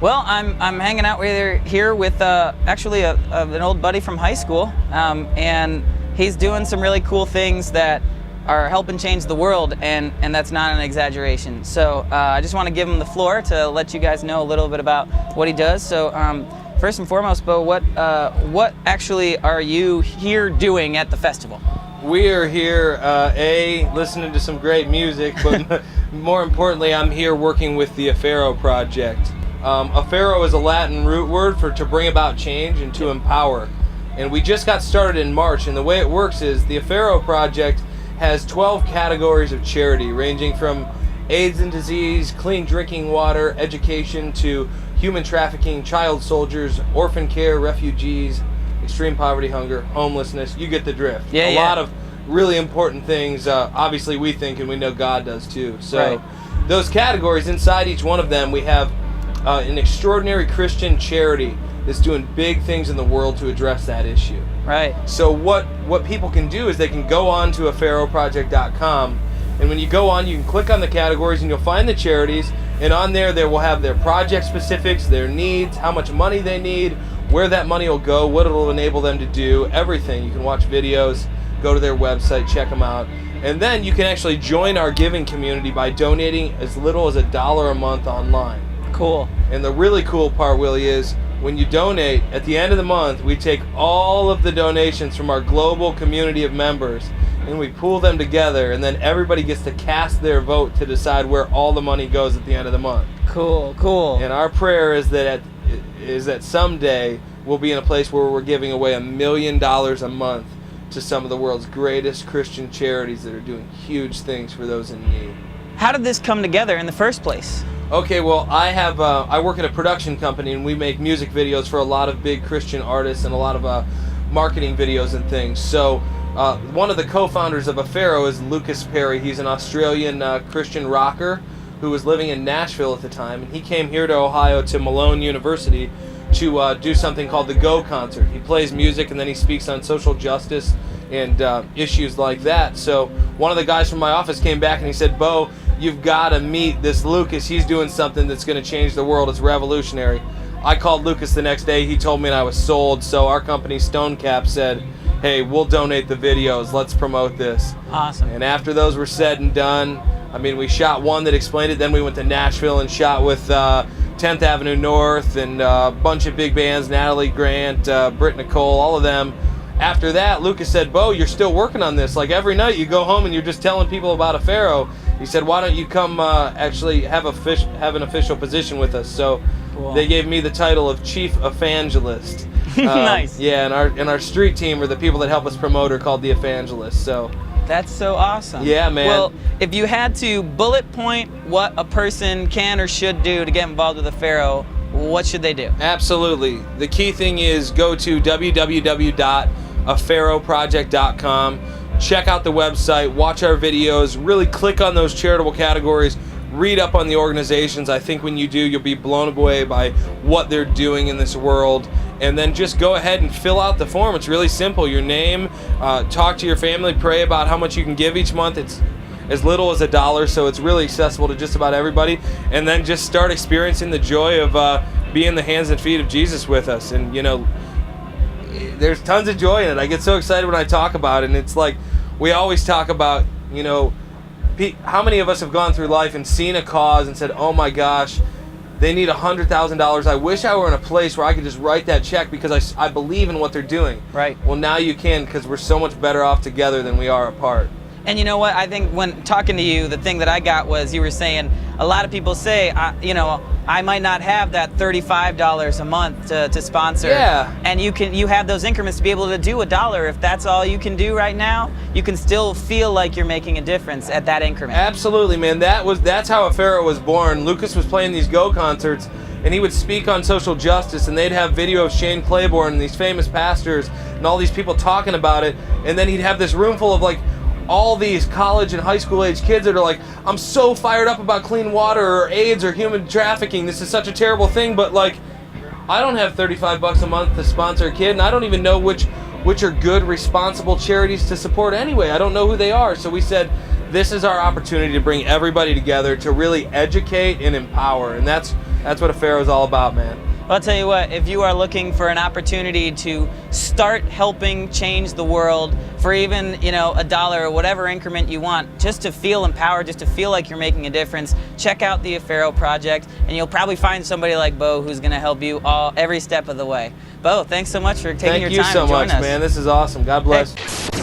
Well, I'm hanging out here with actually an old buddy from high school, and he's doing some really cool things that are helping change the world, and that's not an exaggeration. So I just want to give him the floor to let you guys know a little bit about what he does. So first and foremost, Beau, what actually are you here doing at the festival? We are here, listening to some great music, but more importantly, I'm here working with the Affero Project. Affero is a Latin root word for to bring about change and to empower. And we just got started in March, and the way it works is the Affero Project has 12 categories of charity, ranging from AIDS and disease, clean drinking water, education, to human trafficking, child soldiers, orphan care, refugees, extreme poverty, hunger, homelessness. You get the drift. A lot of really important things, obviously we think, and we know God does too. So those categories, inside each one of them, we have an extraordinary Christian charity that's doing big things in the world to address that issue. Right. So what people can do is they can go on to AfferoProject.com, and when you go on, you can click on the categories and you'll find the charities, and on there they will have their project specifics, their needs, how much money they need, where that money will go, what it'll enable them to do, everything. You can watch videos, go to their website, check them out. And then you can actually join our giving community by donating as little as $1 a month online. Cool. And the really cool part, Willie, is when you donate, at the end of the month, we take all of the donations from our global community of members and we pool them together, and then everybody gets to cast their vote to decide where all the money goes at the end of the month. Cool, cool. And our prayer is that someday we'll be in a place where we're giving away $1 million a month to some of the world's greatest Christian charities that are doing huge things for those in need. How did this come together in the first place? Okay, well, I work at a production company, and we make music videos for a lot of big Christian artists and a lot of marketing videos and things. So one of the co-founders of Affero is Lucas Perry. He's an Australian Christian rocker who was living in Nashville at the time, and he came here to Ohio to Malone University to do something called the Go Concert. He plays music and then he speaks on social justice and issues like that. So one of the guys from my office came back and he said, "Beau, you've got to meet this Lucas. He's doing something that's going to change the world. It's revolutionary." I called Lucas the next day. He told me and I was sold. So our company, Stonecap, said, "Hey, we'll donate the videos. Let's promote this." Awesome. And after those were said and done, I mean, we shot one that explained it. Then we went to Nashville and shot with 10th Avenue North and a bunch of big bands, Natalie Grant, Britt Nicole, all of them. After that, Lucas said, "Beau, you're still working on this. Like every night you go home and you're just telling people about Affero." He said, "Why don't you come actually have an official position with us?" So cool. They gave me the title of Chief Evangelist. Nice. Yeah, and our street team, or the people that help us promote, are called the Evangelists. So that's so awesome. Yeah, man. Well, if you had to bullet point what a person can or should do to get involved with Affero, what should they do? Absolutely. The key thing is go to www.afferoproject.com. Check out the website, watch our videos, really click on those charitable categories, read up on the organizations. I think when you do, you'll be blown away by what they're doing in this world. And then just go ahead and fill out the form. It's really simple. Your name, talk to your family, pray about how much you can give each month. It's as little as $1, so it's really accessible to just about everybody. And then just start experiencing the joy of being the hands and feet of Jesus with us. And, you know, there's tons of joy in it. I get so excited when I talk about it, and it's like we always talk about, you know, how many of us have gone through life and seen a cause and said, "Oh my gosh, they need $100,000. I wish I were in a place where I could just write that check because I believe in what they're doing." Right. Well, now you can, because we're so much better off together than we are apart. And you know what? I think when talking to you, the thing that I got was you were saying a lot of people say, you know, I might not have that $35 a month to sponsor. Yeah. And you have those increments to be able to do $1. If that's all you can do right now, you can still feel like you're making a difference at that increment. Absolutely, man. That's how Affero was born. Lucas was playing these Go concerts, and he would speak on social justice, and they'd have video of Shane Claiborne and these famous pastors and all these people talking about it, and then he'd have this room full of like all these college and high school age kids that are like, "I'm so fired up about clean water or AIDS or human trafficking. This is such a terrible thing, but like, I don't have $35 a month to sponsor a kid, and I don't even know which are good, responsible charities to support anyway. I don't know who they are." So we said, this is our opportunity to bring everybody together to really educate and empower, and that's what Affero is all about, man. Well, I'll tell you what, if you are looking for an opportunity to start helping change the world for even, $1 or whatever increment you want, just to feel empowered, just to feel like you're making a difference, check out the Affero Project, and you'll probably find somebody like Beau who's going to help you every step of the way. Beau, thanks so much for taking your time to join us. Thank you so much, man. This is awesome. God bless. Hey.